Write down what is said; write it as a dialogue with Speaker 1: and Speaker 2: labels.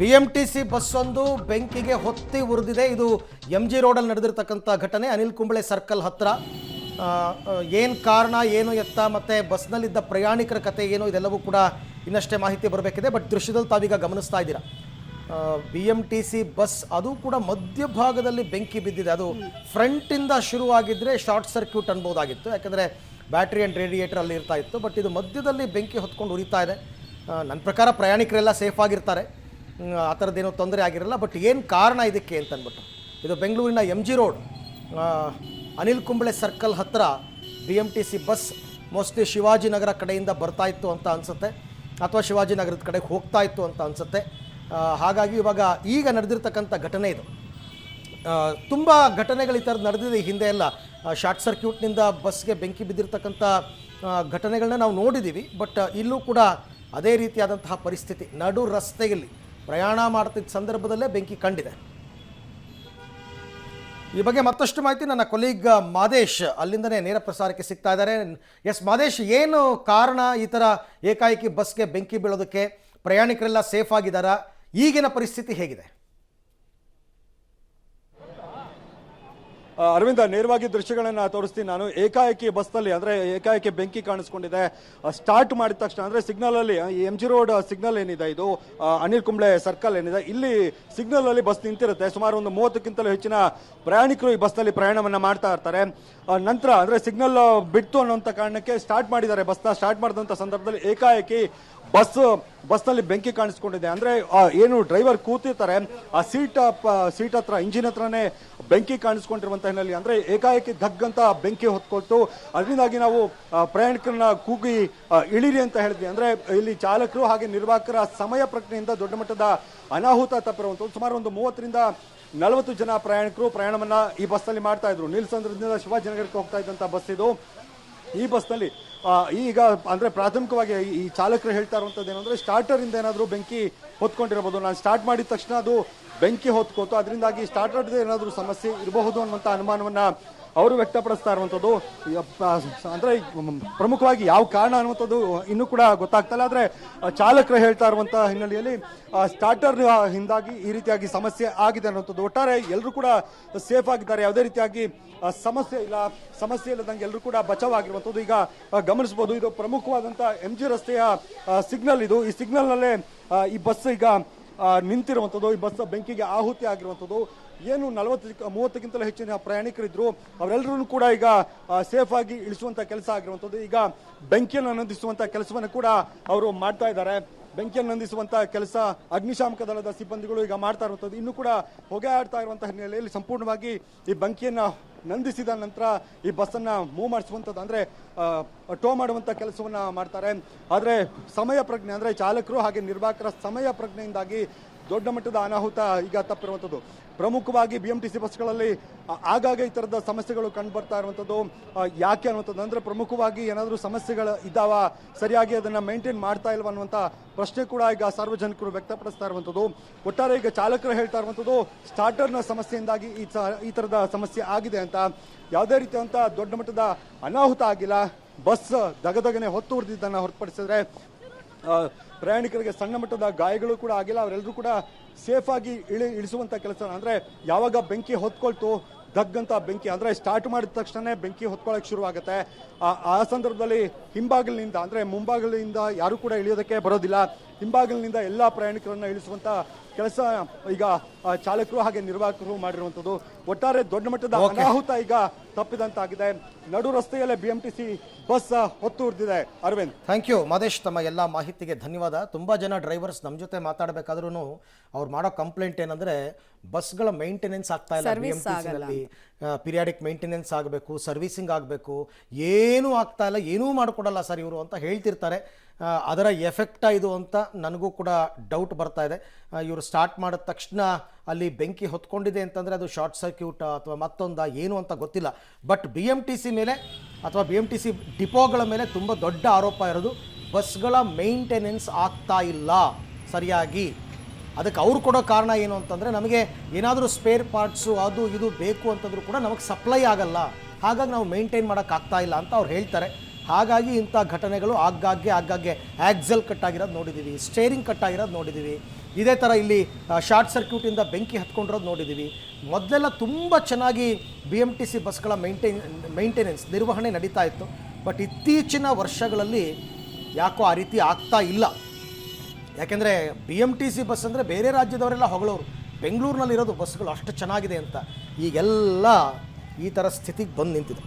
Speaker 1: BMTC bus ಒಂದು ಬೆಂಕಿಗೆ ಹೊತ್ತಿ ಉರಿದಿದೆ. ಇದು MG ರೋಡಲ್ಲಿ ನಡೆದಿರತಕ್ಕಂಥ ಘಟನೆ. ಅನಿಲ್ ಕುಂಬಳೆ ಸರ್ಕಲ್ ಹತ್ರ ಏನು ಕಾರಣ, ಏನು ಎತ್ತ, ಮತ್ತು ಬಸ್ನಲ್ಲಿದ್ದ ಪ್ರಯಾಣಿಕರ ಕತೆ ಏನು, ಇದೆಲ್ಲವೂ ಕೂಡ ಇನ್ನಷ್ಟೇ ಮಾಹಿತಿ ಬರಬೇಕಿದೆ. ಬಟ್ ದೃಶ್ಯದಲ್ಲಿ ತಾವೀಗ ಗಮನಿಸ್ತಾ ಇದ್ದೀರಾ, BMTC ಬಸ್ ಅದು ಕೂಡ ಮಧ್ಯಭಾಗದಲ್ಲಿ ಬೆಂಕಿ ಬಿದ್ದಿದೆ. ಅದು ಫ್ರಂಟಿಂದ ಶುರುವಾಗಿದ್ದರೆ ಶಾರ್ಟ್ ಸರ್ಕ್ಯೂಟ್ ಅನ್ಬೋದಾಗಿತ್ತು, ಯಾಕಂದರೆ ಬ್ಯಾಟ್ರಿ ಆ್ಯಂಡ್ ರೇಡಿಯೇಟರ್ ಅಲ್ಲಿ ಇರ್ತಾ ಇತ್ತು. ಬಟ್ ಇದು ಮಧ್ಯದಲ್ಲಿ ಬೆಂಕಿ ಹೊತ್ಕೊಂಡು ಉರಿತಾ ಇದೆ. ನನ್ನ ಪ್ರಕಾರ ಪ್ರಯಾಣಿಕರೆಲ್ಲ ಸೇಫ್ ಆಗಿರ್ತಾರೆ, ಆ ಥರದ್ದೇನೋ ತೊಂದರೆ ಆಗಿರಲ್ಲ. ಬಟ್ ಏನು ಕಾರಣ ಇದಕ್ಕೆ ಅಂತಂದ್ಬಿಟ್ಟು, ಇದು ಬೆಂಗಳೂರಿನ MG road Anil Kumble circle ಹತ್ತಿರ BMTC ಬಸ್ ಮೋಸ್ಟ್ಲಿ ಶಿವಾಜಿನಗರ ಕಡೆಯಿಂದ ಬರ್ತಾ ಇತ್ತು ಅಂತ ಅನಿಸುತ್ತೆ, ಅಥವಾ ಶಿವಾಜಿನಗರದ ಕಡೆಗೆ ಹೋಗ್ತಾ ಇತ್ತು ಅಂತ ಅನಿಸುತ್ತೆ. ಹಾಗಾಗಿ ಈಗ ನಡೆದಿರ್ತಕ್ಕಂಥ ಘಟನೆ ಇದು. ತುಂಬ ಘಟನೆಗಳು ಈ ಥರದ್ದು ನಡೆದಿದೆ ಈ ಹಿಂದೆ ಎಲ್ಲ. ಶಾರ್ಟ್ ಸರ್ಕ್ಯೂಟ್ನಿಂದ ಬಸ್ಗೆ ಬೆಂಕಿ ಬಿದ್ದಿರ್ತಕ್ಕಂಥ ಘಟನೆಗಳನ್ನ ನಾವು ನೋಡಿದ್ದೀವಿ. ಬಟ್ ಇಲ್ಲೂ ಕೂಡ ಅದೇ ರೀತಿಯಾದಂತಹ ಪರಿಸ್ಥಿತಿ, ನಡು ರಸ್ತೆಯಲ್ಲಿ ಪ್ರಯಾಣ ಮಾಡ್ತಿದ್ದ ಸಂದರ್ಭದಲ್ಲೇ ಬೆಂಕಿ ಕಂಡಿದೆ. ಈ ಬಗ್ಗೆ ಮತ್ತಷ್ಟು ಮಾಹಿತಿ ನನ್ನ ಕೊಲೀಗ್ ಮಾದೇಶ್ ಅಲ್ಲಿಂದನೇ ನೇರ ಪ್ರಸಾರಕ್ಕೆ ಸಿಗ್ತಾ ಇದ್ದಾರೆ. ಎಸ್ ಮಾದೇಶ್, ಏನು ಕಾರಣ ಈ ಥರ ಏಕಾಏಕಿ ಬಸ್ಗೆ ಬೆಂಕಿ ಬೀಳೋದಕ್ಕೆ? ಪ್ರಯಾಣಿಕರೆಲ್ಲ ಸೇಫ್ ಆಗಿದ್ದಾರಾ? ಈಗಿನ ಪರಿಸ್ಥಿತಿ ಹೇಗಿದೆ?
Speaker 2: ಅರವಿಂದ, ನೇರವಾಗಿ ದೃಶ್ಯಗಳನ್ನು ತೋರಿಸ್ತೀನಿ ನಾನು. ಏಕಾಏಕಿ ಬಸ್ನಲ್ಲಿ ಅಂದರೆ ಏಕಾಏಕಿ ಬೆಂಕಿ ಕಾಣಿಸ್ಕೊಂಡಿದೆ. ಸ್ಟಾರ್ಟ್ ಮಾಡಿದ ತಕ್ಷಣ ಅಂದರೆ ಸಿಗ್ನಲಲ್ಲಿ MG ರೋಡ್ ಸಿಗ್ನಲ್ ಏನಿದೆ, ಇದು ಅನಿಲ್ ಕುಂಬ್ಳೆ ಸರ್ಕಲ್ ಏನಿದೆ, ಇಲ್ಲಿ ಸಿಗ್ನಲಲ್ಲಿ ಬಸ್ ನಿಂತಿರುತ್ತೆ. ಸುಮಾರು ಒಂದು 30ಕ್ಕಿಂತಲೂ ಹೆಚ್ಚಿನ ಪ್ರಯಾಣಿಕರು ಈ ಬಸ್ನಲ್ಲಿ ಪ್ರಯಾಣವನ್ನು ಮಾಡ್ತಾ ಇರ್ತಾರೆ. ನಂತರ ಅಂದರೆ ಸಿಗ್ನಲ್ ಬಿಡ್ತು ಅನ್ನೋಂಥ ಕಾರಣಕ್ಕೆ ಸ್ಟಾರ್ಟ್ ಮಾಡಿದ್ದಾರೆ. ಬಸ್ನ ಸ್ಟಾರ್ಟ್ ಮಾಡಿದಂಥ ಸಂದರ್ಭದಲ್ಲಿ ಏಕಾಏಕಿ ಬಸ್ನಲ್ಲಿ ಬೆಂಕಿ ಕಾಣಿಸ್ಕೊಂಡಿದೆ. ಅಂದರೆ ಏನು ಡ್ರೈವರ್ ಕೂತಿರ್ತಾರೆ ಆ ಸೀಟ್ ಹತ್ರ, ಇಂಜಿನ್ ಹತ್ರನೇ ಬೆಂಕಿ ಕಾಣಿಸ್ಕೊಂಡಿರುವಂಥ ಹಿನ್ನೆಲೆ ಅಂದರೆ ಏಕಾಏಕಿ ಧಗ್ಗಂತ ಬೆಂಕಿ ಹೊತ್ಕೊಟ್ಟು, ಅದರಿಂದಾಗಿ ನಾವು ಪ್ರಯಾಣಿಕರನ್ನ ಕೂಗಿ ಇಳಿರಿ ಅಂತ ಹೇಳಿದ್ವಿ. ಅಂದರೆ ಇಲ್ಲಿ ಚಾಲಕರು ಹಾಗೆ ನಿರ್ವಾಹಕರ ಸಮಯ ಪ್ರಜ್ಞೆಯಿಂದ ದೊಡ್ಡ ಮಟ್ಟದ ಅನಾಹುತ ತಪ್ಪಿರುವಂಥದ್ದು. ಸುಮಾರು ಒಂದು 30ರಿಂದ 40 ಜನ ಪ್ರಯಾಣಿಕರು ಪ್ರಯಾಣವನ್ನ ಈ ಬಸ್ನಲ್ಲಿ ಮಾಡ್ತಾ ಇದ್ರು. ನೀಲಸಂದ್ರದಿಂದ ಶಿವಾಜಿನಗರಕ್ಕೆ ಹೋಗ್ತಾ ಇದ್ದಂಥ ಬಸ್ ಇದು. ಈ ಬಸ್ನಲ್ಲಿ ಈಗ ಅಂದರೆ ಪ್ರಾಥಮಿಕವಾಗಿ ಈ ಚಾಲಕರು ಹೇಳ್ತಾ ಇರುವಂಥದ್ದು ಏನಂದರೆ, ಸ್ಟಾರ್ಟರಿಂದ ಏನಾದರೂ ಬೆಂಕಿ ಹೊತ್ಕೊಂಡಿರಬಹುದು. ನಾನು ಸ್ಟಾರ್ಟ್ ಮಾಡಿದ ತಕ್ಷಣ ಅದು ಬೆಂಕಿ ಹೊತ್ಕೋತು, ಅದರಿಂದಾಗಿ ಸ್ಟಾರ್ಟರ್ದು ಏನಾದರೂ ಸಮಸ್ಯೆ ಇರಬಹುದು ಅನ್ನುವಂಥ ಅನುಮಾನವನ್ನು ಅವರು ವ್ಯಕ್ತಪಡಿಸ್ತಾ ಇರುವಂಥದ್ದು. ಅಂದರೆ ಪ್ರಮುಖವಾಗಿ ಯಾವ ಕಾರಣ ಅನ್ನುವಂಥದ್ದು ಇನ್ನೂ ಕೂಡ ಗೊತ್ತಾಗ್ತಲ್ಲ. ಆದರೆ ಚಾಲಕರು ಹೇಳ್ತಾ ಇರುವಂಥ ಹಿನ್ನೆಲೆಯಲ್ಲಿ ಸ್ಟಾರ್ಟರ್ ಹಿಂದಾಗಿ ಈ ರೀತಿಯಾಗಿ ಸಮಸ್ಯೆ ಆಗಿದೆ ಅನ್ನುವಂಥದ್ದು. ಒಟ್ಟಾರೆ ಎಲ್ಲರೂ ಕೂಡ ಸೇಫ್ ಆಗಿದ್ದಾರೆ, ಯಾವುದೇ ರೀತಿಯಾಗಿ ಸಮಸ್ಯೆ ಇಲ್ಲದಂಗೆ ಎಲ್ಲರೂ ಕೂಡ ಬಚಾವಾಗಿರುವಂಥದ್ದು ಈಗ ಗಮನಿಸಬಹುದು. ಇದು ಪ್ರಮುಖವಾದಂಥ MG ರಸ್ತೆಯ ಸಿಗ್ನಲ್ ಇದು. ಈ ಸಿಗ್ನಲ್ನಲ್ಲೇ ಈ ಬಸ್ ಈಗ ನಿಂತಿರುವಂಥದ್ದು. ಈ ಬಸ್ ಬೆಂಕಿಗೆ ಆಹುತಿ ಆಗಿರುವಂಥದ್ದು. ಏನು 30ಕ್ಕಿಂತಲೂ ಹೆಚ್ಚಿನ ಪ್ರಯಾಣಿಕರಿದ್ರು, ಅವರೆಲ್ಲರೂ ಕೂಡ ಈಗ ಸೇಫ್ ಆಗಿ ಇಳಿಸುವಂಥ ಕೆಲಸ ಆಗಿರುವಂಥದ್ದು. ಈಗ ಬೆಂಕಿಯನ್ನು ನಂದಿಸುವಂಥ ಕೆಲಸವನ್ನು ಕೂಡ ಅವರು ಮಾಡ್ತಾ ಇದ್ದಾರೆ. ಬೆಂಕಿಯನ್ನು ನಂದಿಸುವಂಥ ಕೆಲಸ ಅಗ್ನಿಶಾಮಕ ದಳದ ಸಿಬ್ಬಂದಿಗಳು ಈಗ ಮಾಡ್ತಾ ಇರುವಂಥದ್ದು. ಇನ್ನೂ ಕೂಡ ಹೊಗೆ ಆಡ್ತಾ ಇರುವಂಥ ಹಿನ್ನೆಲೆಯಲ್ಲಿ ಸಂಪೂರ್ಣವಾಗಿ ಈ ಬೆಂಕಿಯನ್ನು ನಂದಿಸಿದ ನಂತರ ಈ ಬಸ್ಸನ್ನು ಮೂವ್ ಮಾಡಿಸುವಂಥದ್ದು, ಅಂದರೆ ಟೋ ಮಾಡುವಂಥ ಕೆಲಸವನ್ನು ಮಾಡ್ತಾರೆ. ಆದರೆ ಸಮಯ ಪ್ರಜ್ಞೆ ಅಂದರೆ ಚಾಲಕರು ಹಾಗೆ ನಿರ್ವಾಹಕರ ಸಮಯ ಪ್ರಜ್ಞೆಯಿಂದಾಗಿ ದೊಡ್ಡ ಮಟ್ಟದ ಅನಾಹುತ ಈಗ ತಪ್ಪಿರುವಂಥದ್ದು. ಪ್ರಮುಖವಾಗಿ BMTC ಬಸ್ಗಳಲ್ಲಿ ಆಗಾಗ ಈ ಥರದ ಸಮಸ್ಯೆಗಳು ಕಂಡು ಬರ್ತಾ ಇರುವಂಥದ್ದು. ಯಾಕೆ ಅನ್ನುವಂಥದ್ದು ಅಂದರೆ, ಪ್ರಮುಖವಾಗಿ ಏನಾದರೂ ಸಮಸ್ಯೆಗಳು ಇದ್ದಾವ, ಸರಿಯಾಗಿ ಅದನ್ನು ಮೇಂಟೈನ್ ಮಾಡ್ತಾ ಇಲ್ವ ಅನ್ನುವಂಥ ಪ್ರಶ್ನೆ ಕೂಡ ಈಗ ಸಾರ್ವಜನಿಕರು ವ್ಯಕ್ತಪಡಿಸ್ತಾ ಇರುವಂಥದ್ದು. ಒಟ್ಟಾರೆ ಈಗ ಚಾಲಕರು ಹೇಳ್ತಾ ಇರುವಂಥದ್ದು, ಸ್ಟಾರ್ಟರ್ನ ಸಮಸ್ಯೆಯಿಂದಾಗಿ ಈ ಥರದ ಸಮಸ್ಯೆ ಆಗಿದೆ ಅಂತ. ಯಾವುದೇ ರೀತಿಯಾದಂಥ ದೊಡ್ಡ ಮಟ್ಟದ ಅನಾಹುತ ಆಗಿಲ್ಲ. ಬಸ್ ದಗದಗನೆ ಹೊತ್ತು ಉರಿದಿದ್ದನ್ನು ಹೊರತುಪಡಿಸಿದ್ರೆ ಪ್ರಯಾಣಿಕರಿಗೆ ಸಣ್ಣ ಮಟ್ಟದ ಗಾಯಗಳು ಕೂಡ ಆಗಿಲ್ಲ. ಅವರೆಲ್ಲರೂ ಕೂಡ ಸೇಫ್ ಆಗಿ ಇಳಿಸುವಂಥ ಕೆಲಸ. ಅಂದರೆ ಯಾವಾಗ ಬೆಂಕಿ ಹೊತ್ಕೊಳ್ತು, ದಗ್ಗಂತ ಬೆಂಕಿ ಅಂದರೆ ಸ್ಟಾರ್ಟ್ ಮಾಡಿದ ತಕ್ಷಣ ಬೆಂಕಿ ಹೊತ್ಕೊಳ್ಳೋಕೆ ಶುರುವಾಗುತ್ತೆ. ಆ ಸಂದರ್ಭದಲ್ಲಿ ಹಿಂಬಾಗಿಲಿನಿಂದ ಅಂದರೆ ಮುಂಬಾಗಿಲಿನಿಂದ ಯಾರು ಕೂಡ ಇಳಿಯೋದಕ್ಕೆ ಬರೋದಿಲ್ಲ. ಹಿಂಬಾಗಿಲಿನಿಂದ ಎಲ್ಲ ಪ್ರಯಾಣಿಕರನ್ನ ಇಳಿಸುವಂಥ ಕೆಲಸ ಈಗ ಚಾಲಕರು ಹಾಗೆ ನಿರ್ವಾಹಕರು ಮಾಡಿರುವಂಥದ್ದು. ಒಟ್ಟಾರೆ ದೊಡ್ಡ ಮಟ್ಟದ ಅನಾಹುತ ಈಗ ತಪ್ಪಿದಂತಾಗಿದೆ. ನಡು ರಸ್ತೆಯಲ್ಲೇ BMTC ಬಸ್ ಹೊತ್ತು ಉರಿದಿದೆ. ಅರವಿಂದ್,
Speaker 1: ಥ್ಯಾಂಕ್ ಯು ಮಾದೇಶ್, ತಮ್ಮ ಎಲ್ಲ ಮಾಹಿತಿಗೆ ಧನ್ಯವಾದ. ತುಂಬ ಜನ ಡ್ರೈವರ್ಸ್ ನಮ್ಮ ಜೊತೆ ಮಾತಾಡಬೇಕಾದ್ರೂ ಅವ್ರು ಮಾಡೋ ಕಂಪ್ಲೇಂಟ್ ಏನಂದರೆ, ಬಸ್ಗಳ ಮೇಂಟೆನೆನ್ಸ್ ಆಗ್ತಾ ಇಲ್ಲ. BMTCನಲ್ಲಿ ಪಿರಿಯಾಡಿಕ್ ಮೇಂಟೆನೆನ್ಸ್ ಆಗಬೇಕು, ಸರ್ವಿಸಿಂಗ್ ಆಗಬೇಕು, ಏನೂ ಆಗ್ತಾ ಇಲ್ಲ, ಏನೂ ಮಾಡಿಕೊಡಲ್ಲ ಸರ್ ಇವರು ಅಂತ ಹೇಳ್ತಿರ್ತಾರೆ. ಅದರ ಎಫೆಕ್ಟಾ ಇದು ಅಂತ ನನಗೂ ಕೂಡ ಡೌಟ್ ಬರ್ತಾ ಇದೆ. ಇವರು ಸ್ಟಾರ್ಟ್ ಮಾಡಿದ ತಕ್ಷಣ ಅಲ್ಲಿ ಬೆಂಕಿ ಹೊತ್ಕೊಂಡಿದೆ ಅಂತಂದರೆ ಅದು ಶಾರ್ಟ್ ಸರ್ಕ್ಯೂಟ್ ಅಥವಾ ಮತ್ತೊಂದು ಏನು ಅಂತ ಗೊತ್ತಿಲ್ಲ. ಬಟ್ BMTC ಮೇಲೆ ಅಥವಾ BMTC ಡಿಪೋಗಳ ಮೇಲೆ ತುಂಬ ದೊಡ್ಡ ಆರೋಪ ಇರೋದು, ಬಸ್ಗಳ ಮೇಂಟೆನೆನ್ಸ್ ಆಗ್ತಾ ಇಲ್ಲ ಸರಿಯಾಗಿ. ಅದಕ್ಕೆ ಅವ್ರು ಕೊಡೋ ಕಾರಣ ಏನು ಅಂತಂದರೆ, ನಮಗೆ ಏನಾದರೂ ಸ್ಪೇರ್ ಪಾರ್ಟ್ಸು ಅದು ಇದು ಬೇಕು ಅಂತಂದ್ರೂ ಕೂಡ ನಮಗೆ ಸಪ್ಲೈ ಆಗಲ್ಲ, ಹಾಗಾಗಿ ನಾವು ಮೇಂಟೈನ್ ಮಾಡೋಕ್ಕಾಗ್ತಾ ಇಲ್ಲ ಅಂತ ಅವ್ರು ಹೇಳ್ತಾರೆ. ಹಾಗಾಗಿ ಇಂಥ ಘಟನೆಗಳು ಆಗಾಗ್ಗೆ ಆಗಾಗ್ಗೆ ಆಕ್ಸಲ್ ಕಟ್ಟಾಗಿರೋದು ನೋಡಿದ್ದೀವಿ, ಸ್ಟೇರಿಂಗ್ ಕಟ್ಟಾಗಿರೋದು ನೋಡಿದ್ದೀವಿ. ಇದೇ ಥರ ಇಲ್ಲಿ ಶಾರ್ಟ್ ಸರ್ಕ್ಯೂಟಿಂದ ಬೆಂಕಿ ಹತ್ಕೊಂಡಿರೋದು ನೋಡಿದ್ದೀವಿ. ಮೊದಲೆಲ್ಲ ತುಂಬ ಚೆನ್ನಾಗಿ BMTC ಬಸ್ಗಳ ಮೇಂಟೆನೆನ್ಸ್ ನಿರ್ವಹಣೆ ನಡೀತಾ ಇತ್ತು. ಬಟ್ ಇತ್ತೀಚಿನ ವರ್ಷಗಳಲ್ಲಿ ಯಾಕೋ ಆ ರೀತಿ ಆಗ್ತಾ ಇಲ್ಲ. ಯಾಕೆಂದರೆ BMTC ಬಸ್ ಅಂದರೆ ಬೇರೆ ರಾಜ್ಯದವರೆಲ್ಲ ಹೊಗಳೋರು, ಬೆಂಗಳೂರಿನಲ್ಲಿರೋದು ಬಸ್ಗಳು ಅಷ್ಟು ಚೆನ್ನಾಗಿದೆ ಅಂತ. ಈಗೆಲ್ಲ ಈ ಥರ ಸ್ಥಿತಿಗೆ ಬಂದು ನಿಂತಿದೆ.